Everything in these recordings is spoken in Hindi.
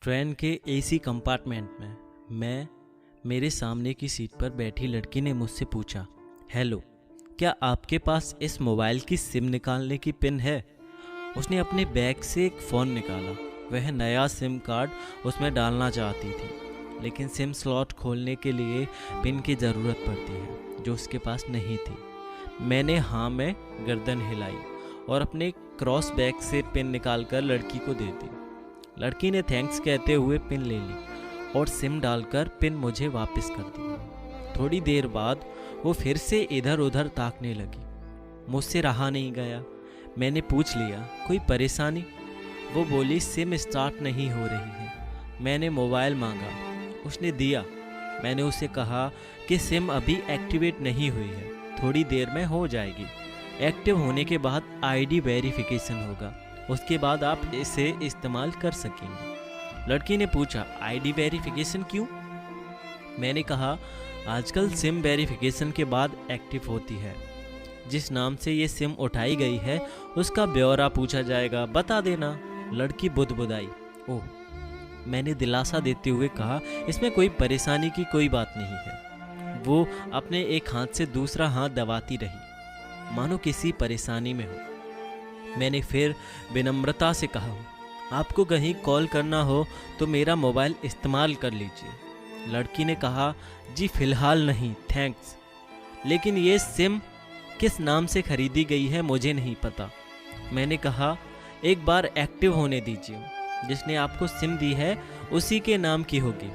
ट्रेन के एसी कंपार्टमेंट में मेरे सामने की सीट पर बैठी लड़की ने मुझसे पूछा, हेलो, क्या आपके पास इस मोबाइल की सिम निकालने की पिन है? उसने अपने बैग से एक फ़ोन निकाला। वह नया सिम कार्ड उसमें डालना चाहती थी, लेकिन सिम स्लॉट खोलने के लिए पिन की ज़रूरत पड़ती है, जो उसके पास नहीं थी। मैंने हाँ में गर्दन हिलाई और अपने क्रॉस बैग से पिन निकालकर लड़की को दे दी। लड़की ने थैंक्स कहते हुए पिन ले ली और सिम डालकर पिन मुझे वापस कर दी। थोड़ी देर बाद वो फिर से इधर उधर ताकने लगी। मुझसे रहा नहीं गया। मैंने पूछ लिया, कोई परेशानी? वो बोली, सिम स्टार्ट नहीं हो रही है। मैंने मोबाइल मांगा, उसने दिया। मैंने उसे कहा कि सिम अभी एक्टिवेट नहीं हुई है, थोड़ी देर में हो जाएगी। एक्टिव होने के बाद आईडी वेरिफिकेशन होगा, उसके बाद आप इसे इस्तेमाल कर सकेंगे। लड़की ने पूछा, आईडी वेरिफिकेशन क्यों? मैंने कहा, आजकल सिम वेरिफिकेशन के बाद एक्टिव होती है। जिस नाम से ये सिम उठाई गई है उसका ब्यौरा पूछा जाएगा, बता देना। लड़की बुदबुदाई। ओह, मैंने दिलासा देते हुए कहा, इसमें कोई परेशानी की कोई बात नहीं है। वो अपने एक हाथ से दूसरा हाथ दबाती रही, मानो किसी परेशानी में हो। मैंने फिर विनम्रता से कहा, आपको कहीं कॉल करना हो तो मेरा मोबाइल इस्तेमाल कर लीजिए। लड़की ने कहा, जी फ़िलहाल नहीं, थैंक्स, लेकिन ये सिम किस नाम से खरीदी गई है मुझे नहीं पता। मैंने कहा, एक बार एक्टिव होने दीजिए, जिसने आपको सिम दी है उसी के नाम की होगी।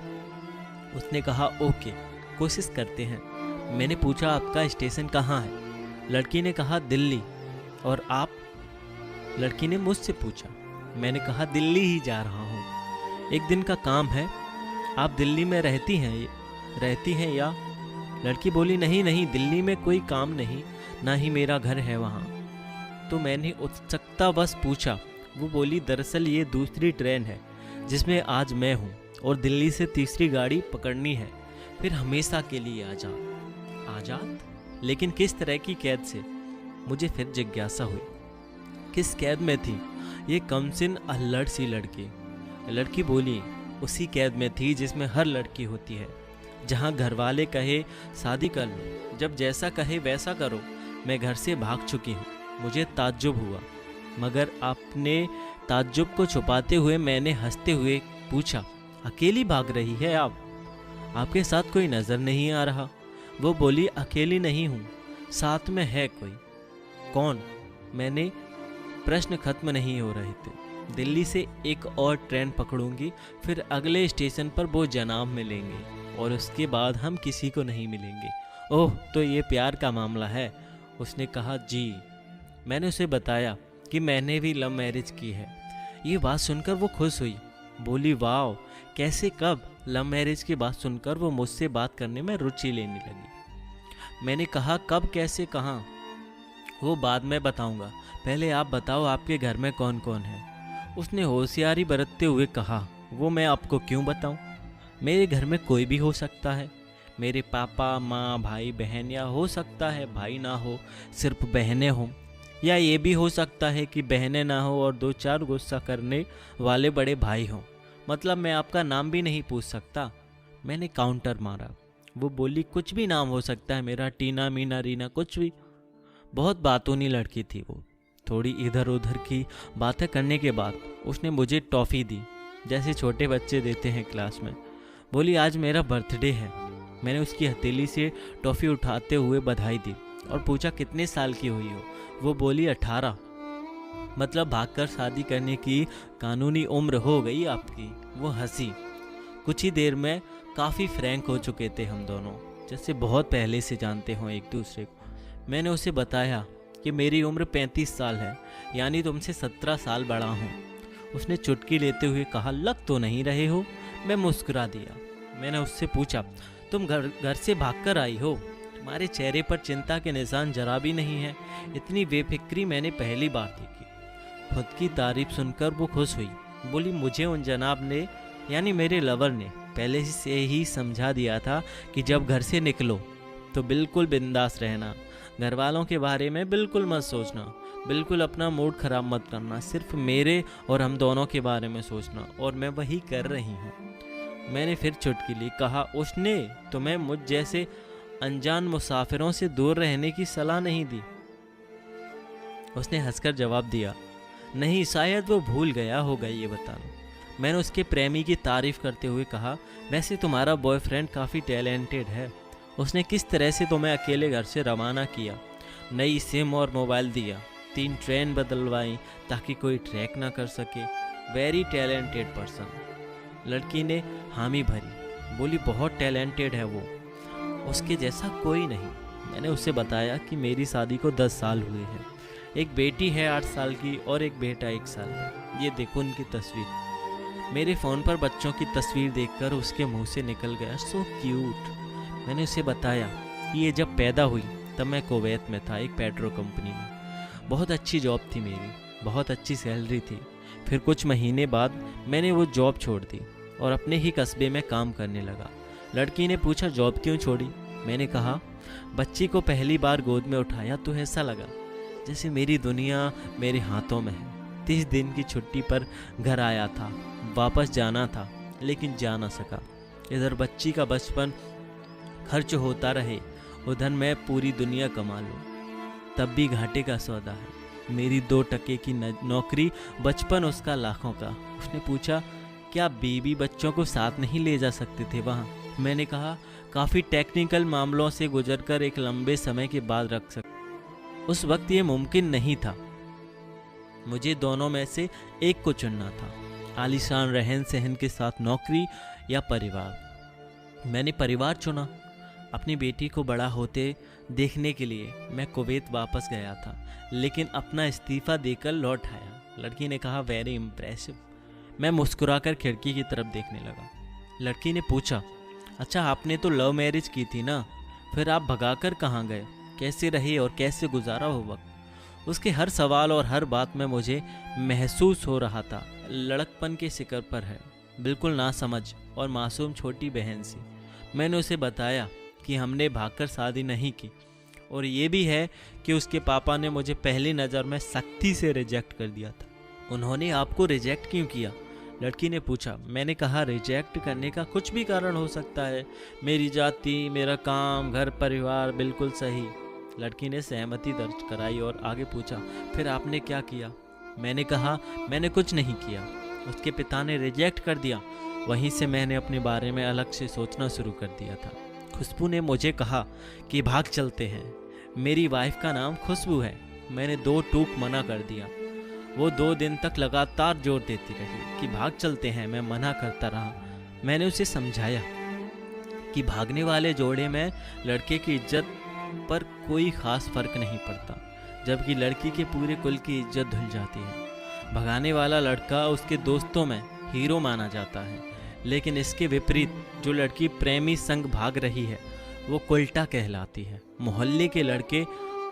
उसने कहा, ओके, कोशिश करते हैं। मैंने पूछा, आपका स्टेशन कहाँ है? लड़की ने कहा, दिल्ली। और आप? लड़की ने मुझसे पूछा। मैंने कहा, दिल्ली ही जा रहा हूँ, एक दिन का काम है। आप दिल्ली में रहती हैं या? लड़की बोली, नहीं नहीं, दिल्ली में कोई काम नहीं, ना ही मेरा घर है वहाँ। तो मैंने उत्सुकतावश पूछा। वो बोली, दरअसल ये दूसरी ट्रेन है जिसमें आज मैं हूँ और दिल्ली से तीसरी गाड़ी पकड़नी है, फिर हमेशा के लिए आज़ाद? लेकिन किस तरह की कैद से? मुझे फिर जिज्ञासा हुई, किस कैद में थी ये कमसिन अल्लड़ सी लड़की? लड़की बोली, उसी कैद में थी जिसमें हर लड़की होती है, जहाँ घर वाले कहे शादी कर लो, जब जैसा कहे वैसा करो। मैं घर से भाग चुकी हूँ। मुझे ताज्जुब हुआ, मगर अपने ताज्जुब को छुपाते हुए मैंने हंसते हुए पूछा, अकेली भाग रही है आप? आपके साथ कोई नज़र नहीं आ रहा? वो बोली, अकेली नहीं हूँ, साथ में है कोई। कौन? मैंने प्रश्न खत्म नहीं हो रहे थे। दिल्ली से एक और ट्रेन पकड़ूंगी, फिर अगले स्टेशन पर वो जनाब मिलेंगे और उसके बाद हम किसी को नहीं मिलेंगे। ओह, तो ये प्यार का मामला है? उसने कहा, जी। मैंने उसे बताया कि मैंने भी लव मैरिज की है। ये बात सुनकर वो खुश हुई, बोली, वाह, कैसे, कब? लव मैरिज की बात सुनकर वो मुझसे बात करने में रुचि लेने लगी। मैंने कहा, कब, कैसे, कहाँ? वो बाद में बताऊंगा, पहले आप बताओ आपके घर में कौन कौन है? उसने होशियारी बरतते हुए कहा, वो मैं आपको क्यों बताऊं? मेरे घर में कोई भी हो सकता है, मेरे पापा, माँ, भाई, बहन, या हो सकता है भाई ना हो, सिर्फ बहनें हों, या ये भी हो सकता है कि बहनें ना हो और 2-4 गुस्सा करने वाले बड़े भाई हों। मतलब मैं आपका नाम भी नहीं पूछ सकता? मैंने काउंटर मारा। वो बोली, कुछ भी नाम हो सकता है मेरा, टीना, मीना, रीना, कुछ भी। बहुत बातूनी लड़की थी वो। थोड़ी इधर उधर की बातें करने के बाद उसने मुझे टॉफ़ी दी, जैसे छोटे बच्चे देते हैं क्लास में। बोली, आज मेरा बर्थडे है। मैंने उसकी हथेली से टॉफ़ी उठाते हुए बधाई दी और पूछा, कितने साल की हुई हो? वो बोली, 18। मतलब भागकर शादी करने की कानूनी उम्र हो गई आपकी? वो हंसी। कुछ ही देर में काफ़ी फ्रैंक हो चुके थे हम दोनों, जैसे बहुत पहले से जानते हों एक दूसरे को। मैंने उसे बताया कि मेरी उम्र 35 साल है, यानी तुमसे 17 साल बड़ा हूँ। उसने चुटकी लेते हुए कहा, लग तो नहीं रहे हो? मैं मुस्कुरा दिया। मैंने उससे पूछा, तुम घर से भागकर आई हो? तुम्हारे चेहरे पर चिंता के निशान जरा भी नहीं है। इतनी बेफिक्री मैंने पहली बार देखी। खुद की तारीफ सुनकर वो खुश हुई। बोली, मुझे उन जनाब ने, यानी मेरे लवर ने, पहले से ही समझा दिया था कि जब घर से निकलो तो बिल्कुल बिंदास रहना, घर वालों के बारे में बिल्कुल मत सोचना, बिल्कुल अपना मूड ख़राब मत करना, सिर्फ मेरे और हम दोनों के बारे में सोचना, और मैं वही कर रही हूँ। मैंने फिर चुटकी ली। कहा, उसने तुम्हें मुझ जैसे अनजान मुसाफिरों से दूर रहने की सलाह नहीं दी? उसने हंसकर जवाब दिया, नहीं, शायद वो भूल गया होगा ये बताना। मैंने उसके प्रेमी की तारीफ करते हुए कहा, वैसे तुम्हारा बॉयफ्रेंड काफ़ी टैलेंटेड है। उसने किस तरह से तुम्हें अकेले घर से रवाना किया, नई सिम और मोबाइल दिया, 3 ट्रेन बदलवाई ताकि कोई ट्रैक ना कर सके। Very talented person. लड़की ने हामी भरी, बोली, बहुत टैलेंटेड है वो, उसके जैसा कोई नहीं। मैंने उसे बताया कि मेरी शादी को 10 साल हुए हैं, एक बेटी है 8 साल की और एक बेटा 1 साल का। ये देखो उनकी तस्वीर। मेरे फ़ोन पर बच्चों की तस्वीर देखकर उसके मुंह से निकल गया, सो क्यूट। मैंने उसे बताया कि ये जब पैदा हुई तब मैं कुवैत में था, एक पेट्रो कंपनी में। बहुत अच्छी जॉब थी मेरी, बहुत अच्छी सैलरी थी। फिर कुछ महीने बाद मैंने वो जॉब छोड़ दी और अपने ही कस्बे में काम करने लगा। लड़की ने पूछा, जॉब क्यों छोड़ी? मैंने कहा, बच्ची को पहली बार गोद में उठाया तो ऐसा लगा जैसे मेरी दुनिया मेरे हाथों में है। 30 दिन की छुट्टी पर घर आया था, वापस जाना था लेकिन जा ना सका। इधर बच्ची का बचपन खर्च होता रहे, उधर मैं पूरी दुनिया कमा लूँ, तब भी घाटे का सौदा है। मेरी 2 टके की नौकरी, बचपन उसका लाखों का। उसने पूछा, क्या बीवी बच्चों को साथ नहीं ले जा सकते थे वहाँ? मैंने कहा, काफ़ी टेक्निकल मामलों से गुजरकर एक लंबे समय के बाद रख सकते। उस वक्त ये मुमकिन नहीं था। मुझे दोनों में से एक को चुनना था, आलीशान रहन सहन के साथ नौकरी या परिवार। मैंने परिवार चुना। अपनी बेटी को बड़ा होते देखने के लिए मैं कुवैत वापस गया था, लेकिन अपना इस्तीफ़ा देकर लौट आया। लड़की ने कहा, वेरी इम्प्रेसिव। मैं मुस्कुराकर खिड़की की तरफ देखने लगा। लड़की ने पूछा, अच्छा, आपने तो लव मैरिज की थी ना, फिर आप भगाकर कहाँ गए? कैसे रहे और कैसे गुजारा वो वक्त? उसके हर सवाल और हर बात में मुझे महसूस हो रहा था लड़कपन के शिखर पर है, बिल्कुल नासमझ और मासूम छोटी बहन सी। मैंने उसे बताया कि हमने भागकर शादी नहीं की, और ये भी है कि उसके पापा ने मुझे पहली नज़र में सख्ती से रिजेक्ट कर दिया था। उन्होंने आपको रिजेक्ट क्यों किया? लड़की ने पूछा। मैंने कहा, रिजेक्ट करने का कुछ भी कारण हो सकता है, मेरी जाति, मेरा काम, घर परिवार, बिल्कुल सही। लड़की ने सहमति दर्ज कराई और आगे पूछा, फिर आपने क्या किया? मैंने कहा, मैंने कुछ नहीं किया, उसके पिता ने रिजेक्ट कर दिया। वहीं से मैंने अपने बारे में अलग से सोचना शुरू कर दिया था। खुशबू ने मुझे कहा कि भाग चलते हैं। मेरी वाइफ का नाम खुशबू है। मैंने 2 टूक मना कर दिया। वो 2 दिन तक लगातार जोर देती रही कि भाग चलते हैं। मैं मना करता रहा। मैंने उसे समझाया कि भागने वाले जोड़े में लड़के की इज्जत पर कोई ख़ास फर्क नहीं पड़ता, जबकि लड़की के पूरे कुल की इज्जत धुल जाती है। भगाने वाला लड़का उसके दोस्तों में हीरो माना जाता है, लेकिन इसके विपरीत जो लड़की प्रेमी संग भाग रही है वो उल्टा कहलाती है। मोहल्ले के लड़के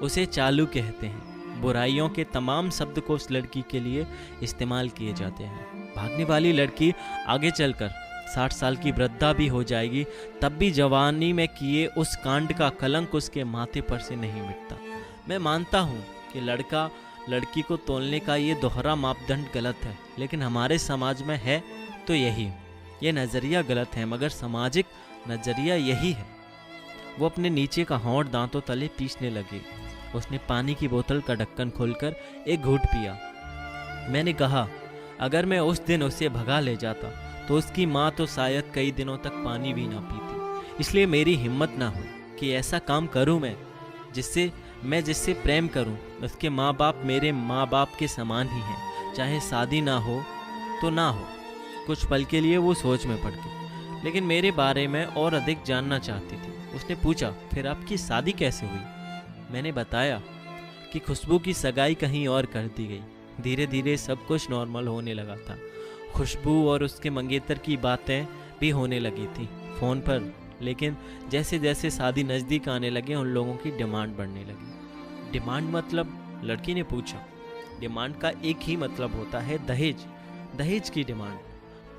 उसे चालू कहते हैं। बुराइयों के तमाम शब्द को उस लड़की के लिए इस्तेमाल किए जाते हैं। भागने वाली लड़की आगे चलकर 60 साल की वृद्धा भी हो जाएगी, तब भी जवानी में किए उस कांड का कलंक उसके माथे पर से नहीं मिटता। मैं मानता हूँ कि लड़का लड़की को तोलने का ये दोहरा मापदंड गलत है, लेकिन हमारे समाज में है तो यही। ये नज़रिया गलत है, मगर सामाजिक नज़रिया यही है। वो अपने नीचे का होंठ दांतों तले पीसने लगी। उसने पानी की बोतल का ढक्कन खोलकर एक घूंट पिया। मैंने कहा, अगर मैं उस दिन उसे भगा ले जाता तो उसकी माँ तो शायद कई दिनों तक पानी भी ना पीती। इसलिए मेरी हिम्मत ना हुई कि ऐसा काम करूँ मैं जिससे प्रेम करूँ। उसके माँ बाप मेरे माँ बाप के समान ही हैं, चाहे शादी ना हो तो ना हो। कुछ पल के लिए वो सोच में पड़ गई, लेकिन मेरे बारे में और अधिक जानना चाहती थी। उसने पूछा, फिर आपकी शादी कैसे हुई? मैंने बताया कि खुशबू की सगाई कहीं और कर दी गई। धीरे धीरे सब कुछ नॉर्मल होने लगा था। खुशबू और उसके मंगेतर की बातें भी होने लगी थी फ़ोन पर, लेकिन जैसे जैसे शादी नज़दीक आने लगे उन लोगों की डिमांड बढ़ने लगी। डिमांड मतलब? लड़की ने पूछा। डिमांड का एक ही मतलब होता है, दहेज। दहेज की डिमांड।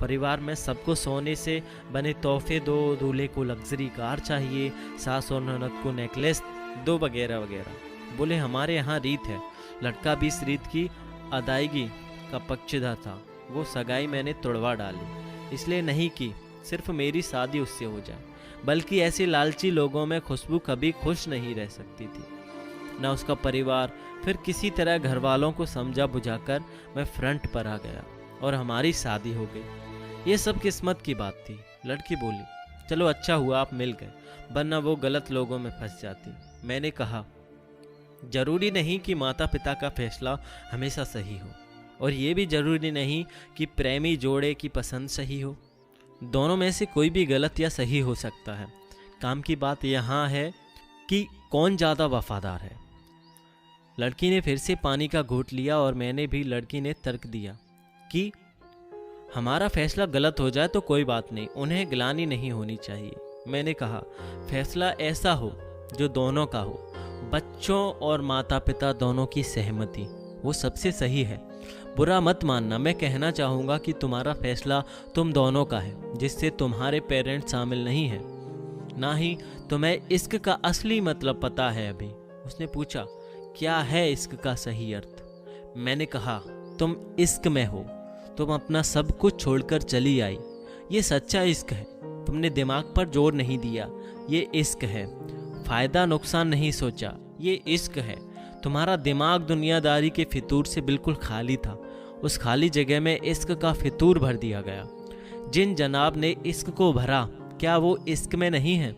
परिवार में सबको सोने से बने तोहफे दो, दूल्हे को लग्जरी कार चाहिए, सास और ननद को नेकलेस दो, वगैरह वगैरह। बोले, हमारे यहाँ रीत है, लड़का भी इस रीत की अदायगी का पक्षधर था। वो सगाई मैंने तोड़वा डाली, इसलिए नहीं कि सिर्फ मेरी शादी उससे हो जाए, बल्कि ऐसे लालची लोगों में खुशबू कभी खुश नहीं रह सकती थी। न उसका परिवार, फिर किसी तरह घर वालों को समझा बुझाकर मैं फ्रंट पर आ गया और हमारी शादी हो गई। ये सब किस्मत की बात थी। लड़की बोली, चलो अच्छा हुआ आप मिल गए, वरना वो गलत लोगों में फंस जाती। मैंने कहा, जरूरी नहीं कि माता पिता का फैसला हमेशा सही हो, और ये भी जरूरी नहीं कि प्रेमी जोड़े की पसंद सही हो। दोनों में से कोई भी गलत या सही हो सकता है। काम की बात यहाँ है कि कौन ज़्यादा वफादार है। लड़की ने फिर से पानी का घूंट लिया और मैंने भी। लड़की ने तर्क दिया कि हमारा फैसला गलत हो जाए तो कोई बात नहीं, उन्हें गिलानी नहीं होनी चाहिए। मैंने कहा, फैसला ऐसा हो जो दोनों का हो, बच्चों और माता पिता दोनों की सहमति, वो सबसे सही है। बुरा मत मानना, मैं कहना चाहूँगा कि तुम्हारा फैसला तुम दोनों का है, जिससे तुम्हारे पेरेंट्स शामिल नहीं हैं। ना ही तुम्हें इश्क का असली मतलब पता है अभी। उसने पूछा, क्या है इश्क का सही अर्थ? मैंने कहा, तुम इश्क में हो, तुम अपना सब कुछ छोड़कर चली आई। ये सच्चा इश्क है। तुमने दिमाग पर जोर नहीं दिया, ये इश्क है। फायदा नुकसान नहीं सोचा, ये इश्क है। तुम्हारा दिमाग दुनियादारी के फितूर से बिल्कुल खाली था। उस खाली जगह में इश्क का फितूर भर दिया गया। जिन जनाब ने इश्क को भरा, क्या वो इश्क में नहीं है?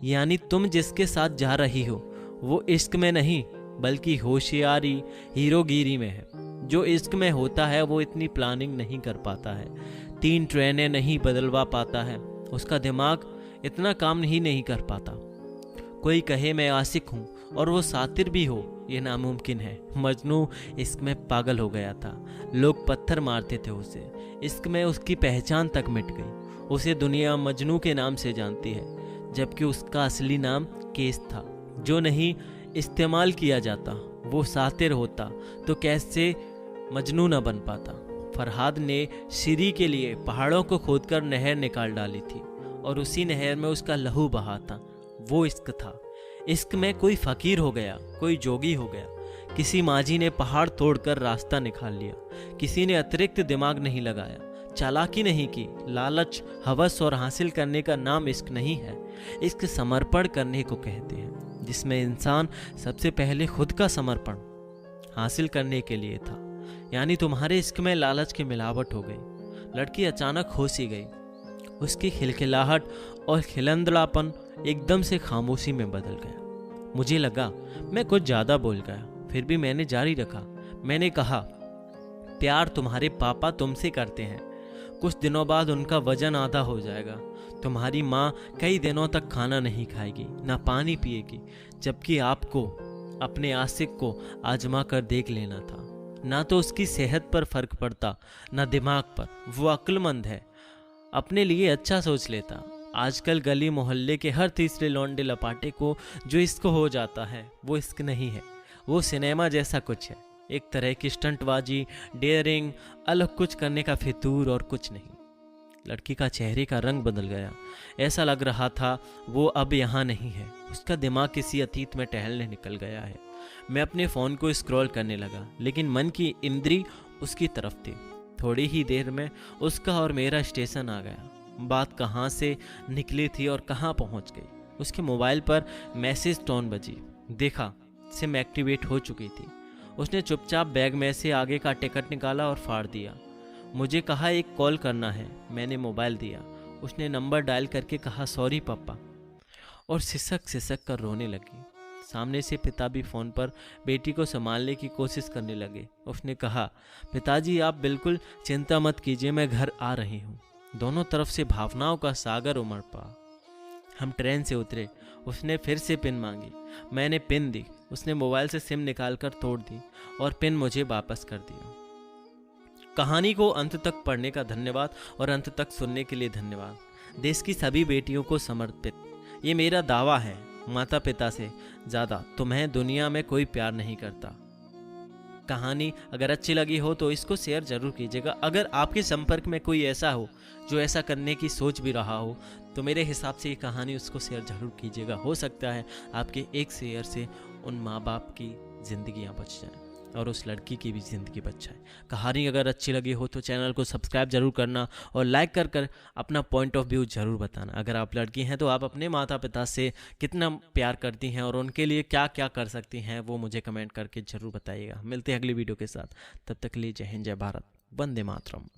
यानी तुम जिसके साथ जा रही हो वो इश्क में नहीं, बल्कि होशियारी, हीरोगिरी में है। जो इश्क में होता है वो इतनी प्लानिंग नहीं कर पाता है, 3 ट्रेनें नहीं बदलवा पाता है, उसका दिमाग इतना काम ही नहीं कर पाता। कोई कहे मैं आशिक हूँ और वो सातिर भी हो, ये नामुमकिन है। मजनू इश्क में पागल हो गया था। लोग पत्थर मारते थे उसे। इश्क में उसकी पहचान तक मिट गई। उसे दुनिया मजनू के नाम से जानती है, जबकि उसका असली नाम केस था, जो नहीं इस्तेमाल किया जाता। वो सातिर होता तो कैसे मजनू न बन पाता। फरहाद ने शिरी के लिए पहाड़ों को खोदकर नहर निकाल डाली थी और उसी नहर में उसका लहू बहा था। वो इश्क था। इश्क में कोई फकीर हो गया, कोई जोगी हो गया। किसी माजी ने पहाड़ तोड़कर रास्ता निकाल लिया। किसी ने अतिरिक्त दिमाग नहीं लगाया, चालाकी नहीं की। लालच, हवस और हासिल करने का नाम इश्क नहीं है। इश्क समर्पण करने को कहते हैं, जिसमें इंसान सबसे पहले खुद का समर्पण हासिल करने के लिए था। यानी तुम्हारे इश्क में लालच की मिलावट हो गई। लड़की अचानक हो सी गई। उसकी खिलखिलाहट और खिलंदड़ापन एकदम से खामोशी में बदल गया। मुझे लगा मैं कुछ ज़्यादा बोल गया, फिर भी मैंने जारी रखा। मैंने कहा, प्यार तुम्हारे पापा तुमसे करते हैं। कुछ दिनों बाद उनका वजन आधा हो जाएगा। तुम्हारी माँ कई दिनों तक खाना नहीं खाएगी, ना पानी पिएगी, जबकि आपको अपने आशिक को आजमा कर देख लेना था। ना तो उसकी सेहत पर फर्क पड़ता, ना दिमाग पर। वो अक्लमंद है, अपने लिए अच्छा सोच लेता। आजकल गली मोहल्ले के हर तीसरे लौंडे लपाटे को जो इश्क हो जाता है, वो इश्क नहीं है, वो सिनेमा जैसा कुछ है। एक तरह की स्टंटबाजी, डेयरिंग, अलग कुछ करने का फितूर और कुछ नहीं। लड़की का चेहरे का रंग बदल गया। ऐसा लग रहा था वो अब यहाँ नहीं है। उसका दिमाग किसी अतीत में टहलने निकल गया है। मैं अपने फ़ोन को स्क्रॉल करने लगा, लेकिन मन की इंद्री उसकी तरफ थी। थोड़ी ही देर में उसका और मेरा स्टेशन आ गया। बात कहाँ से निकली थी और कहाँ पहुँच गई। उसके मोबाइल पर मैसेज टोन बजी। देखा, सिम एक्टिवेट हो चुकी थी। उसने चुपचाप बैग में से आगे का टिकट निकाला और फाड़ दिया। मुझे कहा एक कॉल करना है। मैंने मोबाइल दिया। उसने नंबर डायल करके कहा, सॉरी पापा, और सिसक सिसक कर रोने लगी। सामने से पिता भी फ़ोन पर बेटी को संभालने की कोशिश करने लगे। उसने कहा, पिताजी आप बिल्कुल चिंता मत कीजिए, मैं घर आ रही हूँ। दोनों तरफ से भावनाओं का सागर उमड़ पड़ा। हम ट्रेन से उतरे। उसने फिर से पिन मांगी। मैंने पिन दी। उसने मोबाइल से सिम निकालकर तोड़ दी और पिन मुझे वापस कर दिया। कहानी को अंत तक पढ़ने का धन्यवाद और अंत तक सुनने के लिए धन्यवाद। देश की सभी बेटियों को समर्पित ये मेरा दावा है। माता पिता से ज़्यादा तुम्हें दुनिया में कोई प्यार नहीं करता। कहानी अगर अच्छी लगी हो तो इसको शेयर ज़रूर कीजिएगा। अगर आपके संपर्क में कोई ऐसा हो जो ऐसा करने की सोच भी रहा हो, तो मेरे हिसाब से ये कहानी उसको शेयर ज़रूर कीजिएगा। हो सकता है आपके एक शेयर से उन माँ बाप की ज़िंदगियाँ बच जाएं। और उस लड़की की भी ज़िंदगी बचाए। कहानी अगर अच्छी लगी हो तो चैनल को सब्सक्राइब जरूर करना और लाइक कर कर अपना पॉइंट ऑफ व्यू ज़रूर बताना। अगर आप लड़की हैं तो आप अपने माता पिता से कितना प्यार करती हैं और उनके लिए क्या क्या कर सकती हैं वो मुझे कमेंट करके ज़रूर बताइएगा। मिलते हैं अगली वीडियो के साथ, तब तक के लिए जय हिंद, जय भारत, वंदे मातरम।